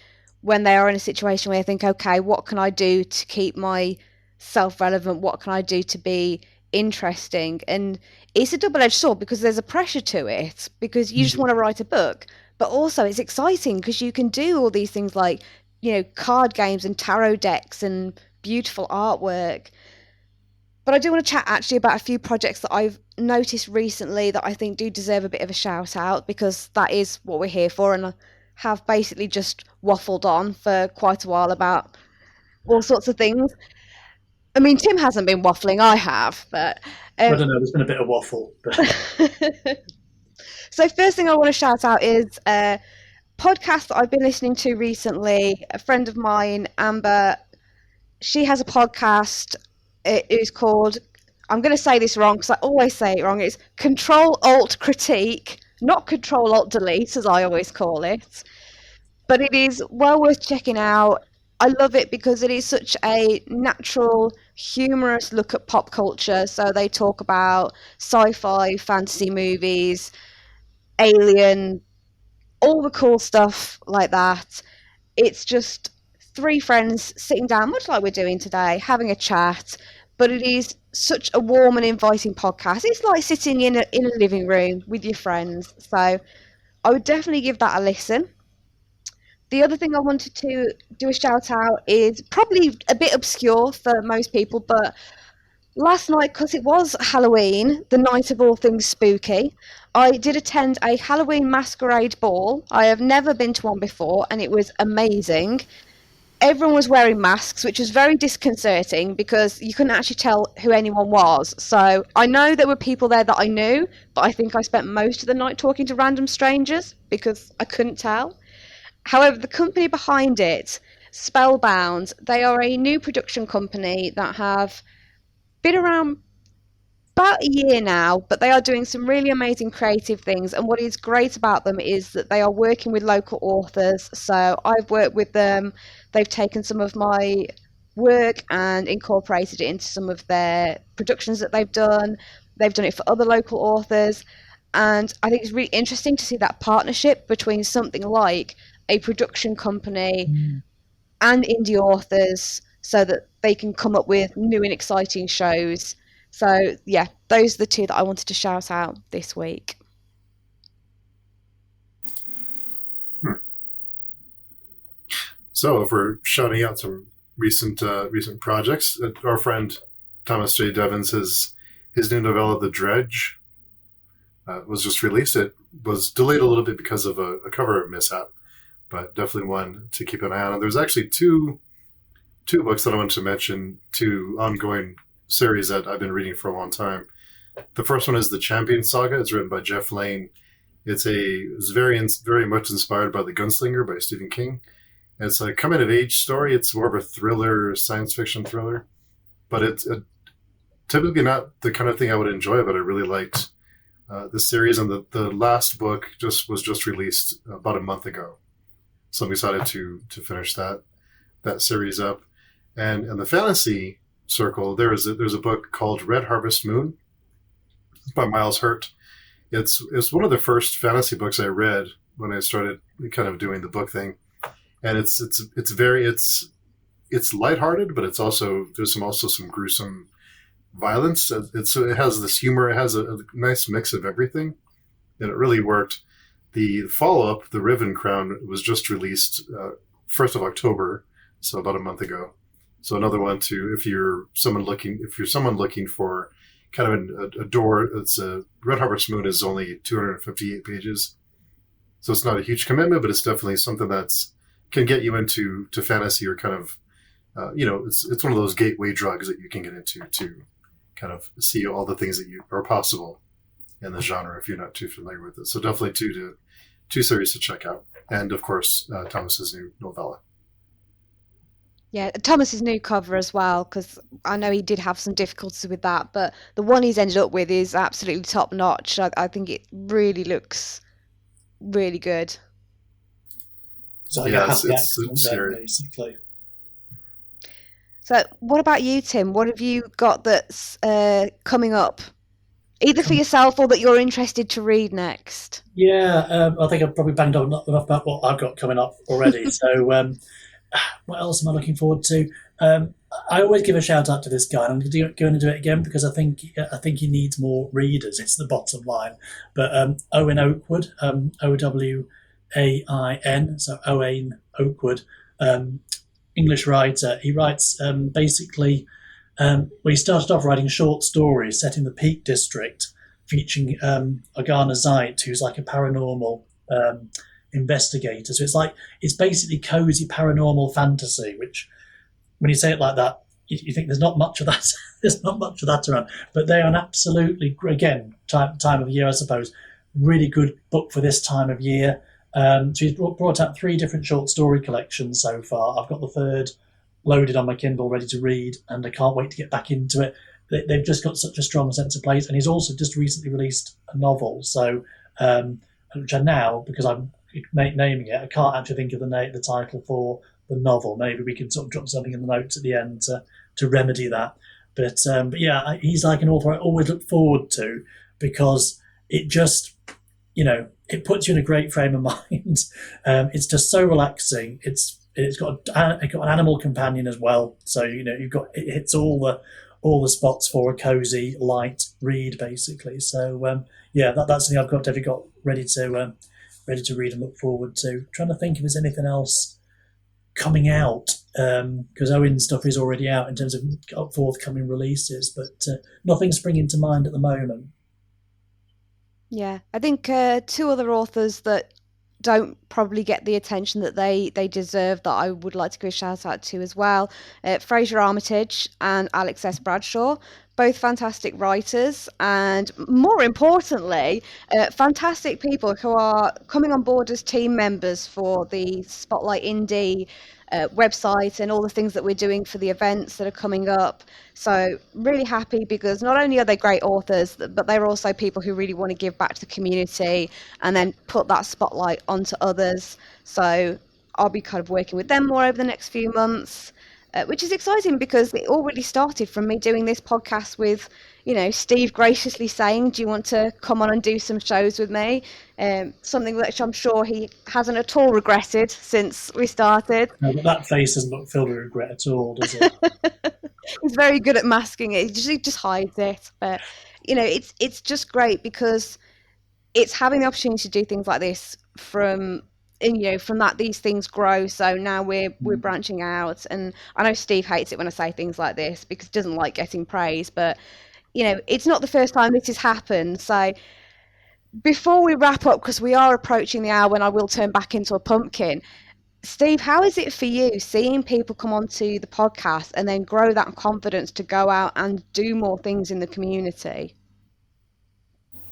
when they are in a situation where they think, okay, what can I do to keep myself relevant? What can I do to be interesting? And it's a double-edged sword because there's a pressure to it because you just want to write a book, but also it's exciting because you can do all these things like, card games and tarot decks and beautiful artwork. But I do want to chat actually about a few projects that I've noticed recently that I think do deserve a bit of a shout out because that is what we're here for. And I have basically just waffled on for quite a while about all sorts of things. I mean, Tim hasn't been waffling, I have, but I don't know. There's been a bit of waffle. But... So first thing I want to shout out is a podcast that I've been listening to recently. A friend of mine, Amber, she has a podcast. It is called, I'm going to say this wrong because I always say it wrong. It's Control Alt Critique, not Control Alt Delete as I always call it. But it is well worth checking out. I love it because it is such a natural, humorous look at pop culture. So they talk about sci-fi, fantasy movies, Alien, all the cool stuff like that. It's just three friends sitting down, much like we're doing today, having a chat. But it is such a warm and inviting podcast. It's like sitting in a living room with your friends. So I would definitely give that a listen. The other thing I wanted to do a shout out is probably a bit obscure for most people, but last night, because it was Halloween, the night of all things spooky, I did attend a Halloween masquerade ball. I have never been to one before, and it was amazing. Everyone was wearing masks, which was very disconcerting because you couldn't actually tell who anyone was. So I know there were people there that I knew, but I think I spent most of the night talking to random strangers because I couldn't tell. However, the company behind it, Spellbound, they are a new production company that have been around about a year now, but they are doing some really amazing creative things. And what is great about them is that they are working with local authors. So I've worked with them. They've taken some of my work and incorporated it into some of their productions that they've done. They've done it for other local authors. And I think it's really interesting to see that partnership between something like a production company and indie authors so that they can come up with new and exciting shows. So yeah, those are the two that I wanted to shout out this week. So if we're shouting out some recent projects, our friend Thomas J. Devins, his new novella, The Dredge, was just released. It was delayed a little bit because of a cover mishap, but definitely one to keep an eye on. And there's actually two books that I want to mention, two ongoing series that I've been reading for a long time. The first one is the Champion Saga. It's written by Jeff Lane. It's very much inspired by The Gunslinger by Stephen King. It's a coming of age story. It's more of a thriller, science fiction thriller, but it's typically not the kind of thing I would enjoy. But I really liked the series, and the last book was just released about a month ago, so I'm excited to finish that series up. And in the fantasy circle, there's a book called Red Harvest Moon by Miles Hurt. It's one of the first fantasy books I read when I started kind of doing the book thing, and it's lighthearted, but there's also some gruesome violence. It has this humor. It has a nice mix of everything, and it really worked. The follow-up, The Riven Crown, was just released 1st of October, so about a month ago. So another one if you're someone looking for kind of a door. Red Harvest Moon is only 258 pages, so it's not a huge commitment, but it's definitely something can get you into fantasy, or kind of it's one of those gateway drugs that you can get into to kind of see all the things that are possible in the genre if you're not too familiar with it. So definitely two series to check out, and of course Thomas's new novella. Yeah, Thomas's new cover as well, because I know he did have some difficulties with that, but the one he's ended up with is absolutely top notch. I think it really looks really good. So yeah, it's scary. Basically. So what about you, Tim? What have you got that's coming up, either for yourself or that you're interested to read next? Yeah, I think I've probably banged on enough about what I've got coming up already. So what else am I looking forward to? I always give a shout out to this guy, and I'm going to do it again because I think he needs more readers. It's the bottom line. But Owen Oakwood, Owain, so Owain Oakwood, English writer. He writes basically. He started off writing short stories set in the Peak District, featuring Organa Zeit, who's like a paranormal investigator. So it's basically cozy paranormal fantasy, which, when you say it like that, you think there's not much of that. There's not much of that around, but they are an absolutely, again, time of year, I suppose, really good book for this time of year. So he's brought out 3 different short story collections so far. I've got the third loaded on my Kindle, ready to read, and I can't wait to get back into it. They've just got such a strong sense of place, and he's also just recently released a novel. So, which I now, because I'm naming it, I can't actually think of the title for the novel. Maybe we can sort of drop something in the notes at the end to remedy that. But yeah, he's like an author I always look forward to, because it just, it puts you in a great frame of mind. It's just so relaxing. It's got an animal companion as well, so it hits all the spots for a cozy, light read, basically. So yeah, that's something I've definitely got ready to read and look forward to. Trying to think if there's anything else coming out, because Owen's stuff is already out in terms of forthcoming releases, but nothing springing to mind at the moment. Yeah, I think 2 other authors that don't probably get the attention that they deserve, that I would like to give a shout out to as well. Fraser Armitage and Alex S. Bradshaw, both fantastic writers, and more importantly, fantastic people who are coming on board as team members for the Spotlight Indie website and all the things that we're doing for the events that are coming up. So really happy, because not only are they great authors, but they're also people who really want to give back to the community and then put that spotlight onto others. So I'll be kind of working with them more over the next few months, which is exciting, because it all really started from me doing this podcast with, Steve graciously saying, do you want to come on and do some shows with me? Something which I'm sure he hasn't at all regretted since we started. No, but that face doesn't look filled with regret at all, does it? He's very good at masking it. He just hides it. But, it's just great, because it's having the opportunity to do things like this from from that these things grow. So now we're branching out, and I know Steve hates it when I say things like this because he doesn't like getting praise, but it's not the first time this has happened. So before we wrap up, because we are approaching the hour when I will turn back into a pumpkin, Steve, how is it for you seeing people come onto the podcast and then grow that confidence to go out and do more things in the community?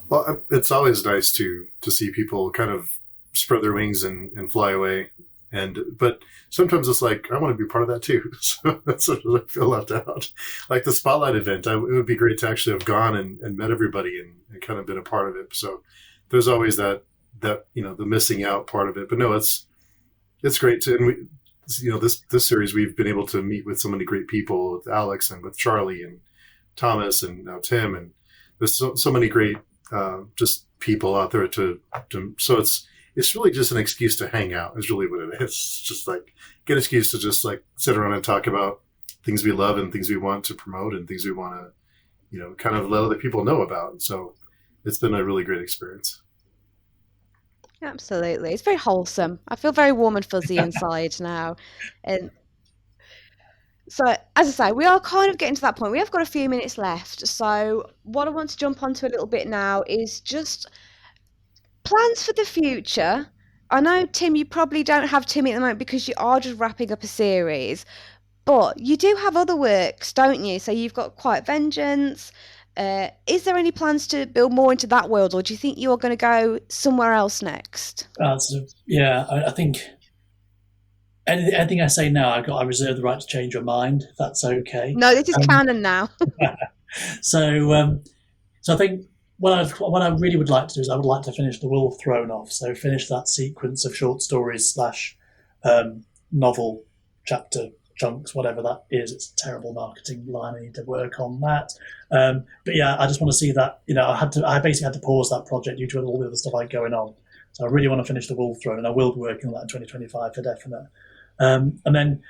Well, it's always nice to see people kind of spread their wings and fly away. But sometimes it's like, I want to be part of that too. So that's sort of, I feel left out. Like the spotlight event, it would be great to actually have gone and met everybody and kind of been a part of it. So there's always that the missing out part of it. But no, it's great to, and we, this series, we've been able to meet with so many great people, with Alex and with Charlie and Thomas and now Tim, and there's so many great just people out there so it's really just an excuse to hang out is really what it is. It's just like get an excuse to just like sit around and talk about things we love and things we want to promote and things we want to, kind of let other people know about. So it's been a really great experience. Absolutely. It's very wholesome. I feel very warm and fuzzy inside now. And so, as I say, we are kind of getting to that point. We have got a few minutes left. So what I want to jump onto a little bit now is just plans for the future. I know, Tim, you probably don't have too many at the moment because you are just wrapping up a series, but you do have other works, don't you? So you've got Quiet Vengeance. Is there any plans to build more into that world, or do you think you're going to go somewhere else next? I think anything I say now, I reserve the right to change your mind, if that's okay. No, this is canon now. So I think what I really would like to do is I would like to finish The Wolf Thrown off. So finish that sequence of short stories / novel chapter chunks, whatever that is. It's a terrible marketing line. I need to work on that. But yeah, I just want to see that. I basically had to pause that project due to all the other stuff I had going on. So I really want to finish The Wolf Throne, and I will be working on that in 2025 for definite. And then,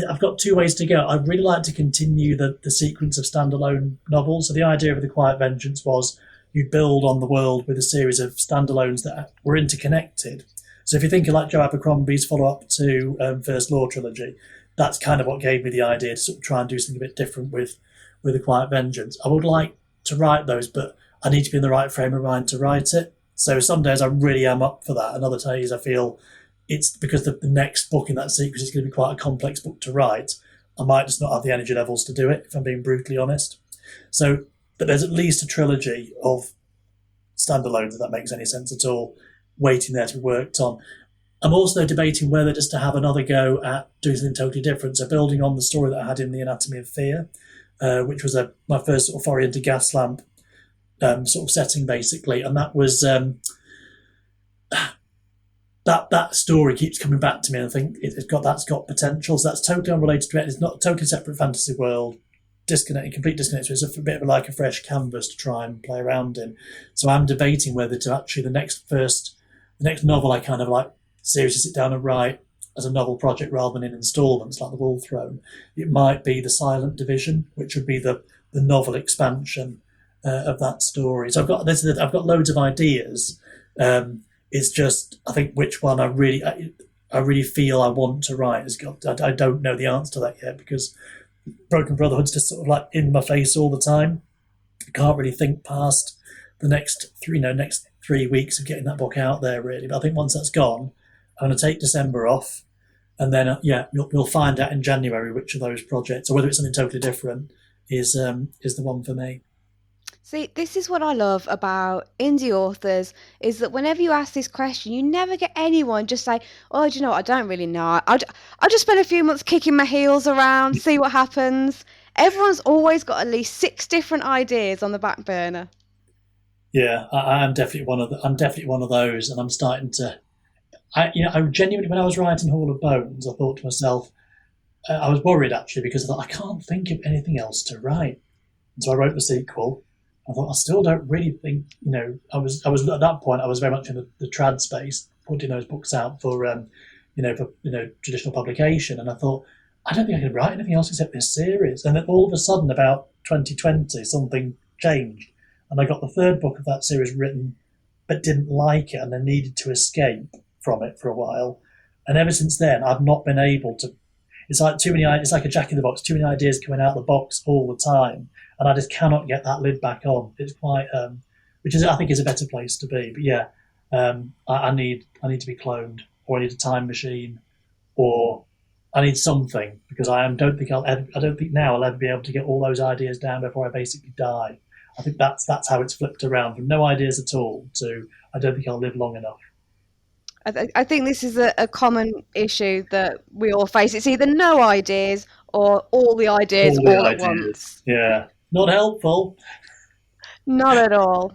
I've got two ways to go. I'd really like to continue the sequence of standalone novels. So the idea of The Quiet Vengeance was you'd build on the world with a series of standalones that were interconnected. So if you think of like Joe Abercrombie's follow-up to First Law trilogy, that's kind of what gave me the idea to sort of try and do something a bit different with The Quiet Vengeance. I would like to write those, but I need to be in the right frame of mind to write it. So some days I really am up for that, and other days I feel it's because the next book in that sequence is going to be quite a complex book to write. I might just not have the energy levels to do it, if I'm being brutally honest. So, but there's at least a trilogy of standalones, if that makes any sense at all, waiting there to be worked on. I'm also debating whether just to have another go at doing something totally different. So building on the story that I had in The Anatomy of Fear, which was my first sort of foray into Gaslamp sort of setting, basically. And that was... That story keeps coming back to me, and I think that's got potential. So that's totally unrelated to it. It's not a totally separate fantasy world, complete disconnect. So it's a bit of like a fresh canvas to try and play around in. So I'm debating whether to actually the next novel I kind of like seriously sit down and write as a novel project rather than in installments like The Wolf Throne. It might be The Silent Division, which would be the novel expansion of that story. So I've got loads of ideas. It's just, I think, which one I really feel I want to write. I don't know the answer to that yet because Broken Brotherhood's just sort of like in my face all the time. I can't really think past the next 3 weeks of getting that book out there, really. But I think once that's gone, I'm going to take December off, and then you'll find out in January which of those projects, or whether it's something totally different, is the one for me. See, this is what I love about indie authors, is that whenever you ask this question, you never get anyone just say, oh, do you know what, I don't really know. I'll just spend a few months kicking my heels around, see what happens. Everyone's always got at least 6 different ideas on the back burner. Yeah, I'm definitely one of those, and I'm starting to... I genuinely, when I was writing Hall of Bones, I thought to myself, I was worried actually, because I thought, I can't think of anything else to write. And so I wrote the sequel. I thought, I still don't really think, I was at that point, I was very much in the trad space, putting those books out for traditional publication. And I thought, I don't think I can write anything else except this series. And then all of a sudden, about 2020, something changed. And I got the 3rd book of that series written, but didn't like it, and I needed to escape from it for a while, and ever since then, I've not been able to. It's like too many. It's like a jack in the box. Too many ideas coming out of the box all the time, and I just cannot get that lid back on. It's quite, which is I think is a better place to be. But yeah, I need to be cloned, or I need a time machine, or I need something because I don't think now I'll ever be able to get all those ideas down before I basically die. I think that's how it's flipped around from no ideas at all to I don't think I'll live long enough. I think this is a common issue that we all face. It's either no ideas or all the ideas all at once. Yeah, not helpful. Not at all.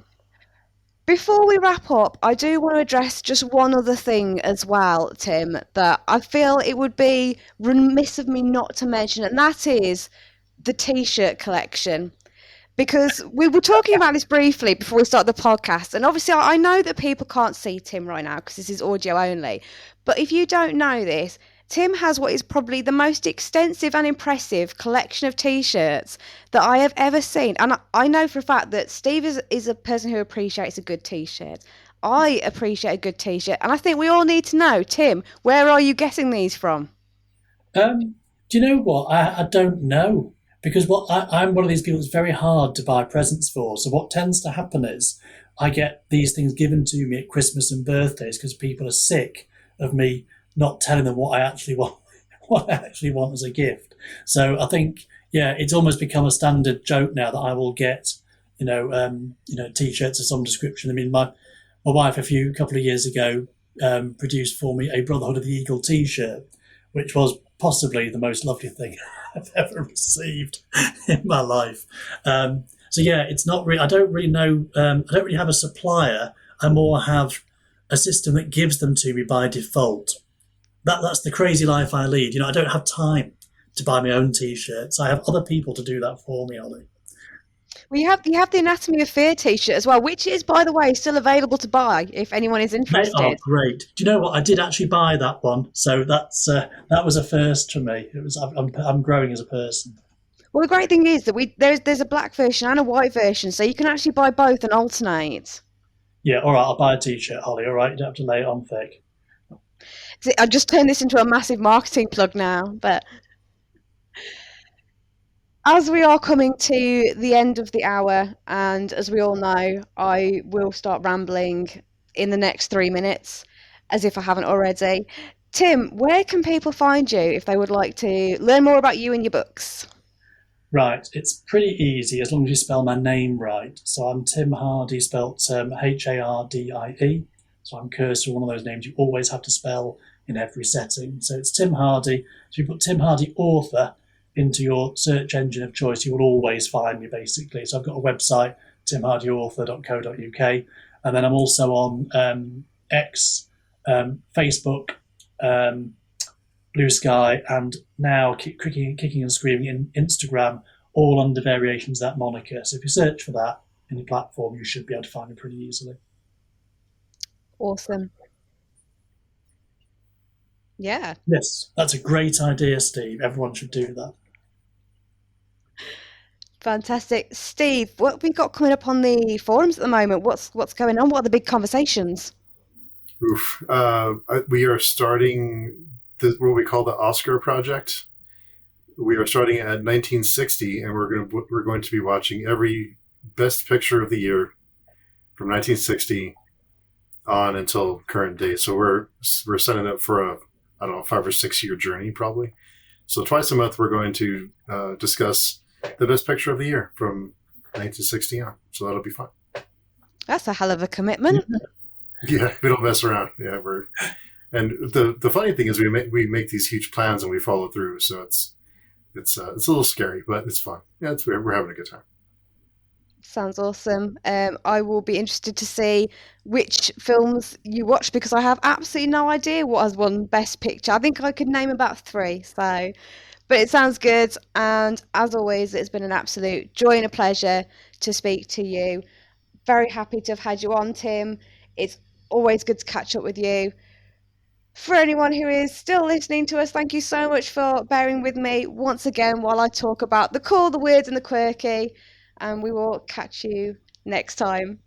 Before we wrap up, I do want to address just one other thing as well, Tim, that I feel it would be remiss of me not to mention, and that is the T-shirt collection. Because we were talking about this briefly before we started the podcast, and obviously I know that people can't see Tim right now because this is audio only, but if you don't know this, Tim has what is probably the most extensive and impressive collection of T-shirts that I have ever seen. And I know for a fact that Steve is a person who appreciates a good T-shirt. I appreciate a good T-shirt, and I think we all need to know, Tim, where are you getting these from? Do you know what? I don't know. Because I'm one of these people that's very hard to buy presents for. So what tends to happen is I get these things given to me at Christmas and birthdays because people are sick of me not telling them what I actually want as a gift. So I think, yeah, it's almost become a standard joke now that I will get, T-shirts of some description. I mean, my wife a couple of years ago produced for me a Brotherhood of the Eagle T-shirt, which was possibly the most lovely thing I've ever received in my life. So yeah, it's not really. I don't really know. I don't really have a supplier. I more have a system that gives them to me by default. That's the crazy life I lead. I don't have time to buy my own T-shirts. I have other people to do that for me, Ollie. Well, you have the Anatomy of Fear T-shirt as well, which is, by the way, still available to buy if anyone is interested. Oh, great! Do you know what? I did actually buy that one, so that was a first for me. It was. I'm growing as a person. Well, the great thing is that there's a black version and a white version, so you can actually buy both and alternate. Yeah, all right. I'll buy a T-shirt, Holly. All right, you don't have to lay it on thick. See, I just turned this into a massive marketing plug now, but. As we are coming to the end of the hour, and as we all know, I will start rambling in the next 3 minutes, as if I haven't already. Tim, where can people find you if they would like to learn more about you and your books? Right, it's pretty easy as long as you spell my name right. So I'm Tim Hardie, spelt Hardie. So I'm cursed with one of those names you always have to spell in every setting. So it's Tim Hardie. So you put Tim Hardie author into your search engine of choice, you will always find me, basically. So I've got a website, timhardieauthor.co.uk, and then I'm also on X, Facebook, Blue Sky, and now kicking and screaming in Instagram, all under variations of that moniker. So if you search for that in your platform, you should be able to find me pretty easily. Awesome. Yeah. Yes, that's a great idea, Steve. Everyone should do that. Fantastic. Steve, what have we got coming up on the forums at the moment? What's going on? What are the big conversations? We are starting what we call the Oscar Project. We are starting at 1960, and we're going to be watching every Best Picture of the year from 1960 on until current day. So we're setting up for a 5 or 6 year journey probably. So twice a month we're going to discuss the Best Picture of the year from 1960 on. So that'll be fun. That's a hell of a commitment. Yeah, we don't mess around. Yeah, and the funny thing is we make these huge plans and we follow through. So it's a little scary, but it's fun. Yeah, we're having a good time. Sounds awesome. I will be interested to see which films you watch because I have absolutely no idea what has won Best Picture. I think I could name about 3. So, but it sounds good. And as always, it's been an absolute joy and a pleasure to speak to you. Very happy to have had you on, Tim. It's always good to catch up with you. For anyone who is still listening to us, thank you so much for bearing with me once again while I talk about the cool, the weird, and the quirky. And we will catch you next time.